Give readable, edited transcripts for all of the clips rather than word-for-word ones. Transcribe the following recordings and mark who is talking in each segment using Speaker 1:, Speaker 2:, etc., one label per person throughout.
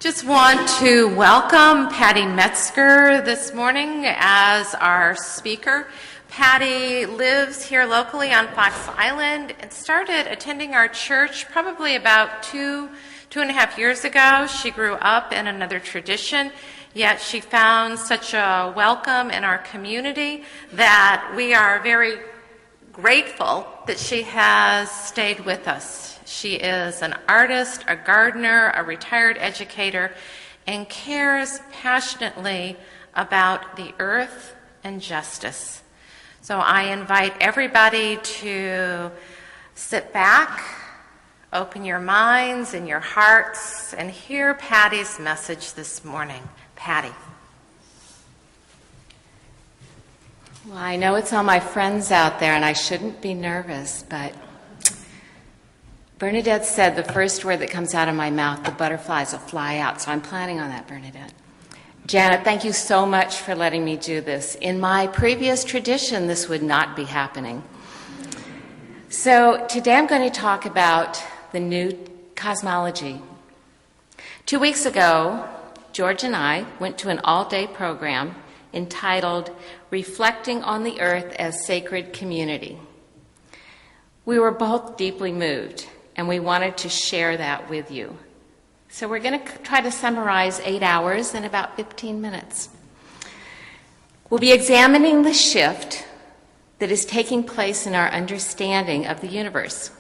Speaker 1: Just want to welcome Patty Metzger this morning as our speaker. Patty lives here locally on Fox Island and started attending our church probably about two and a half years ago. She grew up in another tradition, yet she found such a welcome in our community that we are very grateful that she has stayed with us. She is an artist, a gardener, a retired educator, and cares passionately about the earth and justice. So I invite everybody to sit back, open your minds and your hearts, and hear Patty's message this morning. Patty.
Speaker 2: Well, I know it's all my friends out there, and I shouldn't be nervous, but Bernadette said the first word that comes out of my mouth, the butterflies will fly out, so I'm planning on that, Bernadette. Janet, thank you so much for letting me do this. In my previous tradition, this would not be happening. So today I'm going to talk about the new cosmology. 2 weeks ago, George and I went to an all-day program entitled Reflecting on the Earth as Sacred Community. We were both deeply moved, and we wanted to share that with you. So we're going to try to summarize 8 hours in about 15 minutes. We'll be examining the shift that is taking place in our understanding of the universe,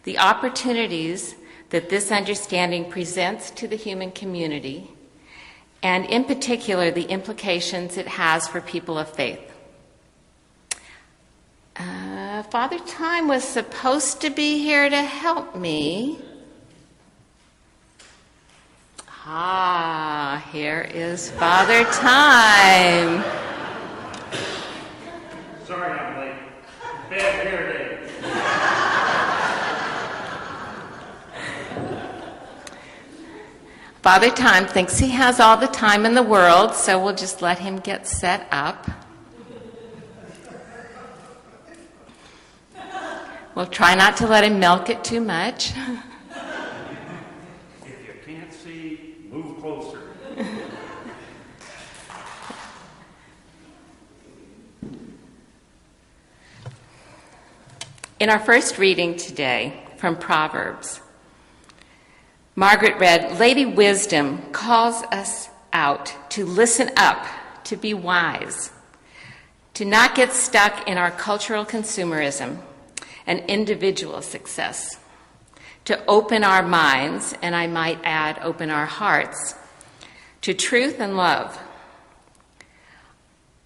Speaker 2: the opportunities that this understanding presents to the human community, and in particular, the implications it has for people of faith. Father Time was supposed to be here to help me. Here is Father Time.
Speaker 3: Sorry I'm late. Bad hair day.
Speaker 2: Father Time thinks he has all the time in the world, so we'll just let him get set up. We'll try not to let him milk it too much.
Speaker 3: If you can't see, move closer.
Speaker 2: In our first reading today from Proverbs, Margaret read, Lady Wisdom calls us out to listen up, to be wise, to not get stuck in our cultural consumerism and individual success, to open our minds, and I might add, open our hearts, to truth and love.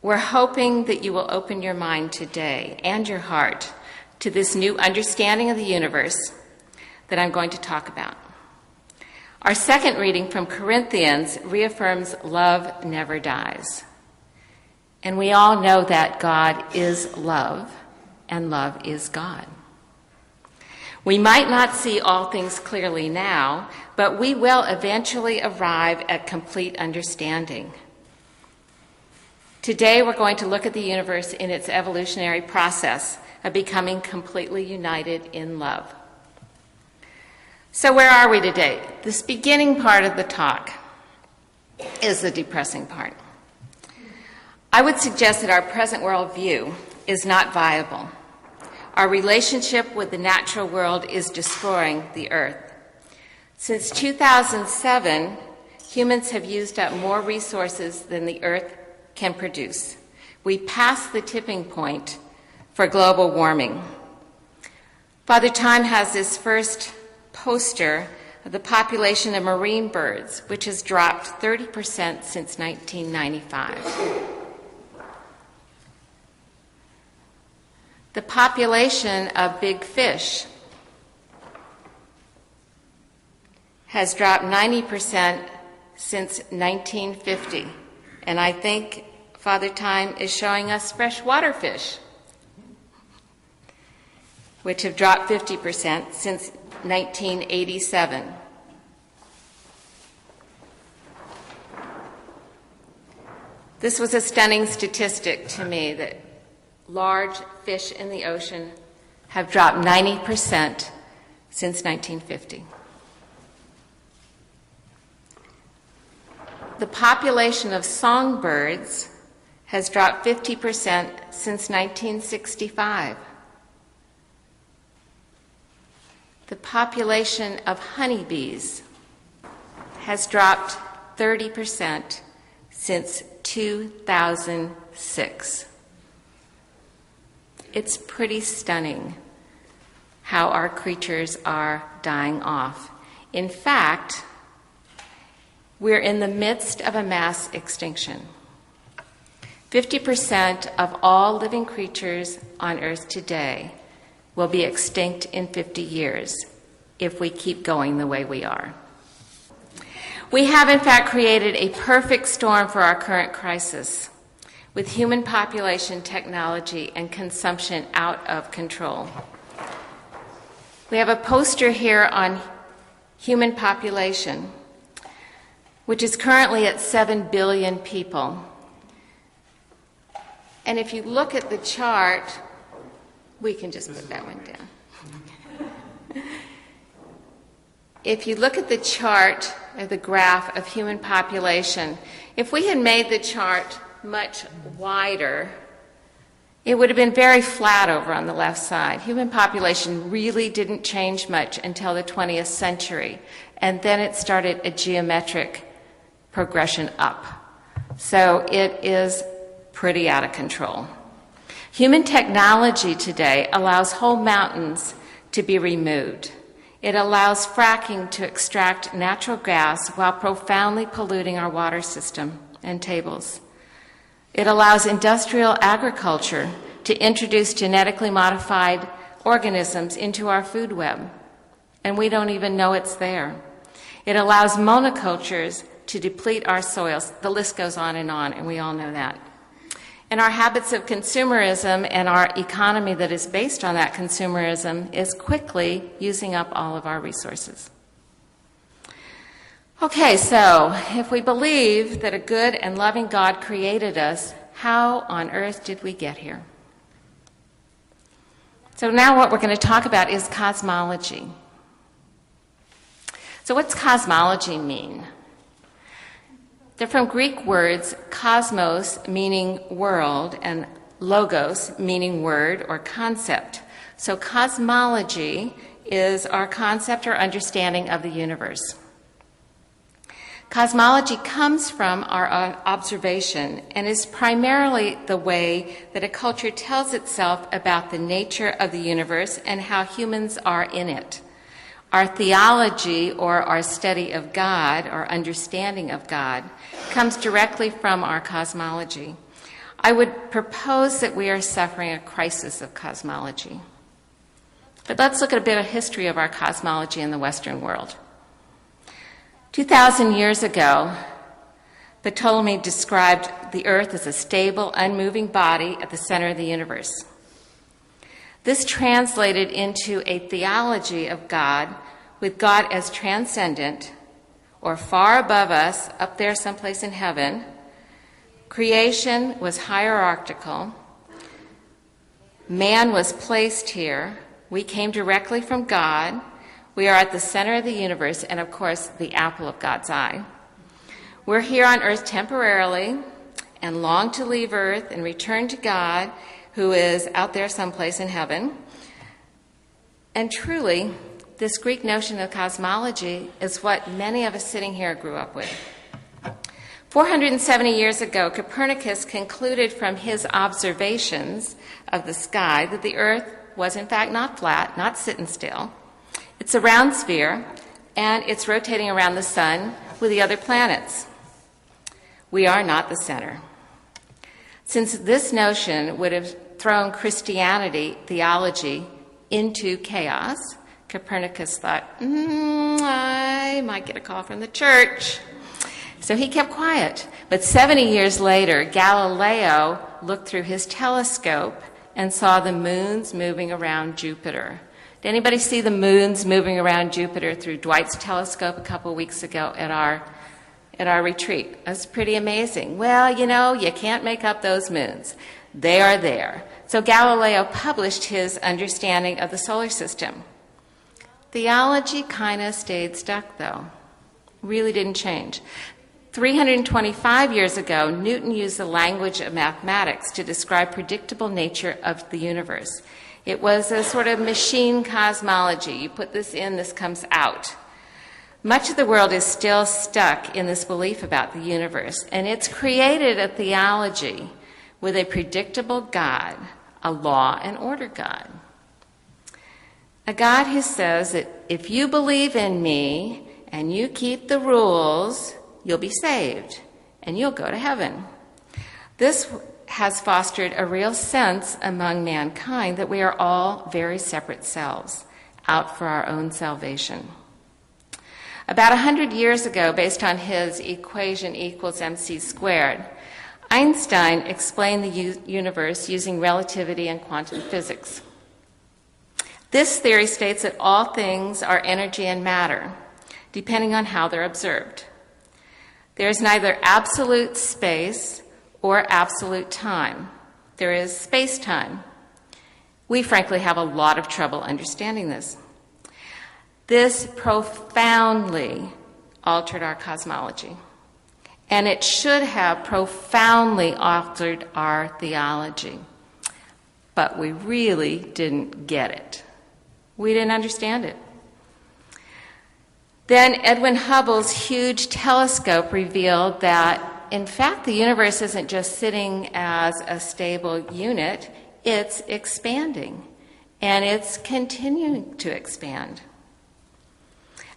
Speaker 2: We're hoping that you will open your mind today and your heart to this new understanding of the universe that I'm going to talk about. Our second reading from Corinthians reaffirms love never dies. And we all know that God is love, and love is God. We might not see all things clearly now, but we will eventually arrive at complete understanding. Today we're going to look at the universe in its evolutionary process of becoming completely united in love. So where are we today? This beginning part of the talk is the depressing part. I would suggest that our present worldview is not viable. Our relationship with the natural world is destroying the earth. Since 2007, humans have used up more resources than the earth can produce. We passed the tipping point for global warming. Father Time has this first poster of the population of marine birds, which has dropped 30% since 1995. The population of big fish has dropped 90% since 1950. And I think Father Time is showing us freshwater fish, which have dropped 50% since 1987. This was a stunning statistic to me that large fish in the ocean have dropped 90% since 1950. the population of songbirds has dropped 50% since 1965. The population of honeybees has dropped 30% since 2006. It's pretty stunning how our creatures are dying off. In fact, we're in the midst of a mass extinction. 50% of all living creatures on Earth today will be extinct in 50 years if we keep going the way we are. We have, in fact, created a perfect storm for our current crisis, with human population, technology, and consumption out of control. We have a poster here on human population, which is currently at 7 billion people. And if you look at the chart, we can just put that one down. If you look at the chart or the graph of human population, if we had made the chart much wider, it would have been very flat over on the left side. Human population really didn't change much until the 20th century, and then it started a geometric progression up. So it is pretty out of control. Human technology today allows whole mountains to be removed. It allows fracking to extract natural gas while profoundly polluting our water system and tables. It allows industrial agriculture to introduce genetically modified organisms into our food web, and we don't even know it's there. It allows monocultures to deplete our soils. The list goes on, and we all know that. And our habits of consumerism and our economy that is based on that consumerism is quickly using up all of our resources. Okay, so if we believe that a good and loving God created us, how on earth did we get here? So now what we're going to talk about is cosmology. So what's cosmology mean? They're from Greek words cosmos, meaning world, and logos, meaning word or concept. So cosmology is our concept or understanding of the universe. Cosmology comes from our observation and is primarily the way that a culture tells itself about the nature of the universe and how humans are in it. Our theology, or our study of God, or understanding of God, comes directly from our cosmology. I would propose that we are suffering a crisis of cosmology. But let's look at a bit of history of our cosmology in the Western world. 2,000 years ago, Ptolemy described the Earth as a stable, unmoving body at the center of the universe. This translated into a theology of God, with God as transcendent, or far above us, up there someplace in heaven. Creation was hierarchical. Man was placed here. We came directly from God. We are at the center of the universe, and of course, the apple of God's eye. We're here on earth temporarily and long to leave earth and return to God, who is out there someplace in heaven. And truly, this Greek notion of cosmology is what many of us sitting here grew up with. 470 years ago, Copernicus concluded from his observations of the sky that the Earth was in fact not flat, not sitting still. It's a round sphere, and it's rotating around the sun with the other planets. We are not the center. Since this notion would have thrown Christianity theology into chaos, Copernicus thought, I might get a call from the church. So he kept quiet. But 70 years later, Galileo looked through his telescope and saw the moons moving around Jupiter. Did anybody see the moons moving around Jupiter through Dwight's telescope a couple of weeks ago at our retreat? That's pretty amazing. Well, you can't make up those moons. They are there. So Galileo published his understanding of the solar system. Theology kind of stayed stuck, though. Really didn't change. 325 years ago, Newton used the language of mathematics to describe predictable nature of the universe. It was a sort of machine cosmology. You put this in, this comes out. Much of the world is still stuck in this belief about the universe, and it's created a theology with a predictable God, a law and order God. A God who says that if you believe in me and you keep the rules, you'll be saved and you'll go to heaven. This has fostered a real sense among mankind that we are all very separate selves, out for our own salvation. About 100 years ago, based on his equation equals mc squared, Einstein explained the universe using relativity and quantum physics. This theory states that all things are energy and matter, depending on how they're observed. There is neither absolute space or absolute time. There is space-time. We frankly have a lot of trouble understanding this. This profoundly altered our cosmology, and it should have profoundly altered our theology. But we really didn't get it. We didn't understand it. Then Edwin Hubble's huge telescope revealed that, in fact, the universe isn't just sitting as a stable unit, it's expanding, and it's continuing to expand.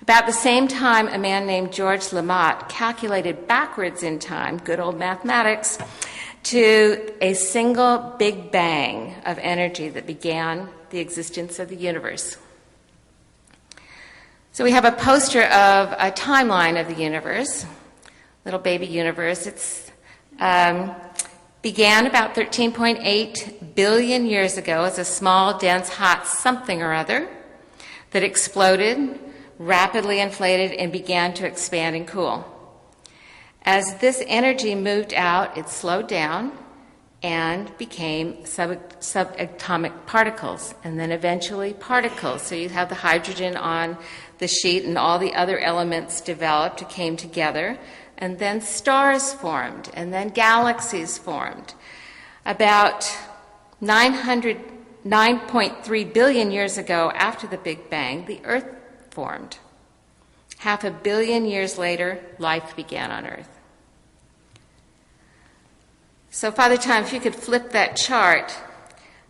Speaker 2: About the same time, a man named George Lamont calculated backwards in time, good old mathematics, to a single big bang of energy that began the existence of the universe. So we have a poster of a timeline of the universe, little baby universe. It's began about 13.8 billion years ago as a small, dense, hot something or other that exploded, rapidly inflated, and began to expand and cool. As this energy moved out, it slowed down and became subatomic particles, and then eventually particles. So you have the hydrogen on the sheet, and all the other elements developed, came together, and then stars formed, and then galaxies formed. About 9.3 billion years ago, after the Big Bang, the Earth formed. 500 million years later, life began on Earth. So, Father Time, if you could flip that chart.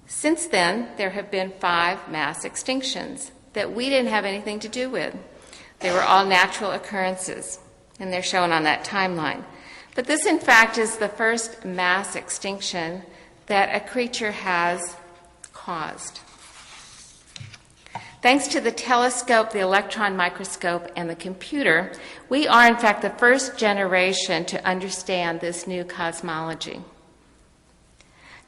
Speaker 2: Since then, there have been 5 mass extinctions that we didn't have anything to do with. They were all natural occurrences, and they're shown on that timeline. But this, in fact, is the first mass extinction that a creature has caused. Thanks to the telescope, the electron microscope, and the computer, we are, in fact, the first generation to understand this new cosmology.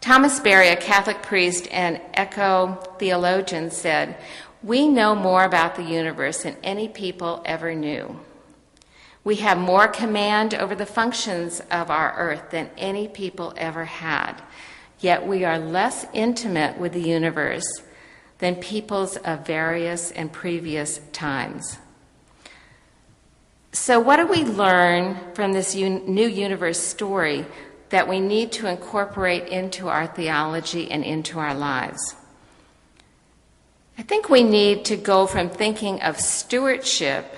Speaker 2: Thomas Berry, a Catholic priest and eco-theologian, said, "We know more about the universe than any people ever knew. We have more command over the functions of our earth than any people ever had. Yet we are less intimate with the universe than peoples of various and previous times." So what do we learn from this new universe story that we need to incorporate into our theology and into our lives? I think we need to go from thinking of stewardship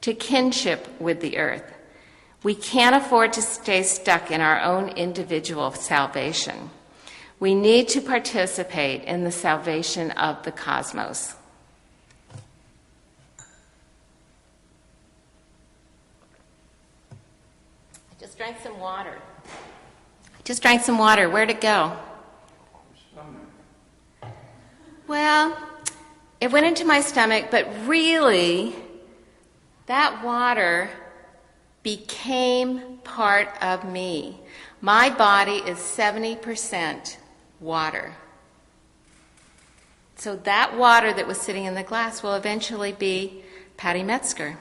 Speaker 2: to kinship with the earth. We can't afford to stay stuck in our own individual salvation. We need to participate in the salvation of the cosmos. I just drank some water. Where'd it go? Well, it went into my stomach, but really, that water became part of me. My body is 70% water. So that water that was sitting in the glass will eventually be Patty Metzger.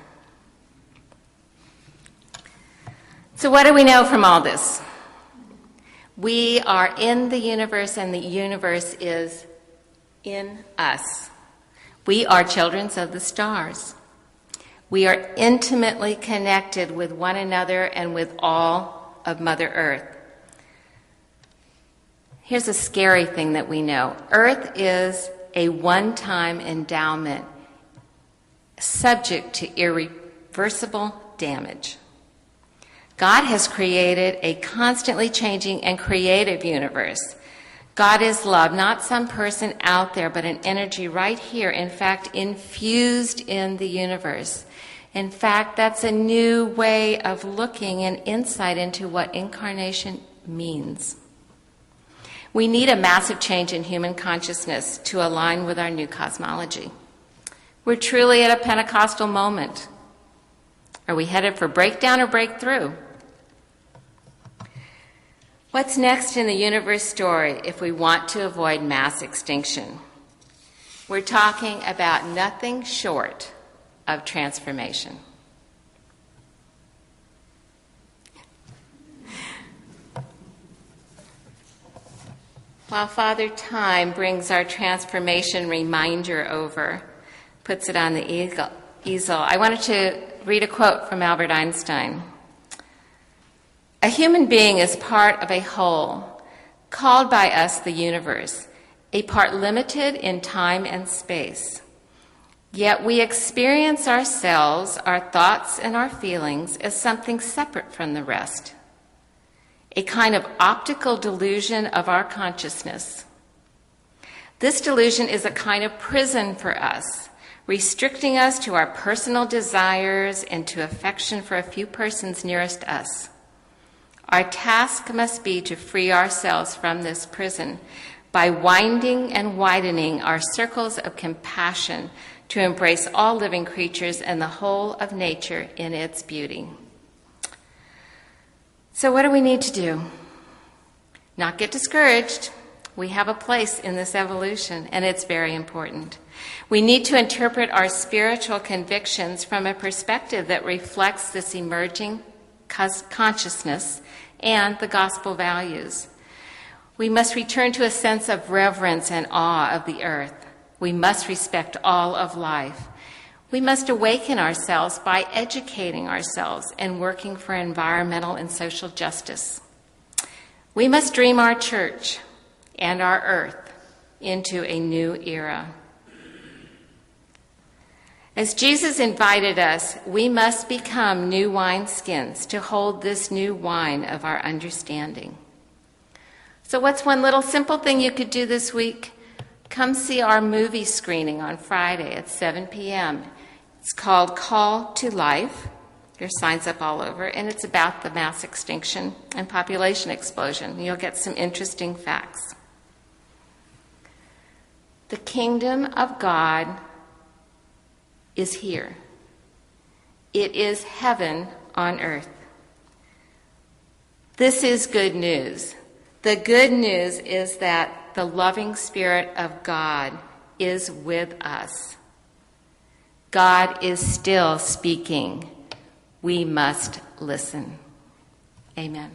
Speaker 2: So what do we know from all this? We are in the universe, and the universe is in us. We are children of the stars. We are intimately connected with one another and with all of Mother Earth. Here's a scary thing that we know. Earth is a one-time endowment subject to irreversible damage. God has created a constantly changing and creative universe. God is love, not some person out there, but an energy right here, in fact, infused in the universe. In fact, that's a new way of looking and insight into what incarnation means. We need a massive change in human consciousness to align with our new cosmology. We're truly at a Pentecostal moment. Are we headed for breakdown or breakthrough? What's next in the universe story if we want to avoid mass extinction? We're talking about nothing short of transformation. While Father Time brings our transformation reminder over, puts it on the easel, I wanted to read a quote from Albert Einstein. A human being is part of a whole, called by us the universe, a part limited in time and space. Yet we experience ourselves, our thoughts, and our feelings as something separate from the rest, a kind of optical delusion of our consciousness. This delusion is a kind of prison for us, restricting us to our personal desires and to affection for a few persons nearest us. Our task must be to free ourselves from this prison by winding and widening our circles of compassion to embrace all living creatures and the whole of nature in its beauty. So what do we need to do? Not get discouraged. We have a place in this evolution, and it's very important. We need to interpret our spiritual convictions from a perspective that reflects this emerging consciousness and the gospel values. We must return to a sense of reverence and awe of the earth. We must respect all of life. We must awaken ourselves by educating ourselves and working for environmental and social justice. We must dream our church and our earth into a new era. As Jesus invited us, we must become new wineskins to hold this new wine of our understanding. So what's one little simple thing you could do this week? Come see our movie screening on Friday at 7 p.m. It's called Call to Life. There's signs up all over, and it's about the mass extinction and population explosion. You'll get some interesting facts. The kingdom of God is here. It is heaven on earth. This is good news. The good news is that the loving Spirit of God is with us. God is still speaking. We must listen. Amen.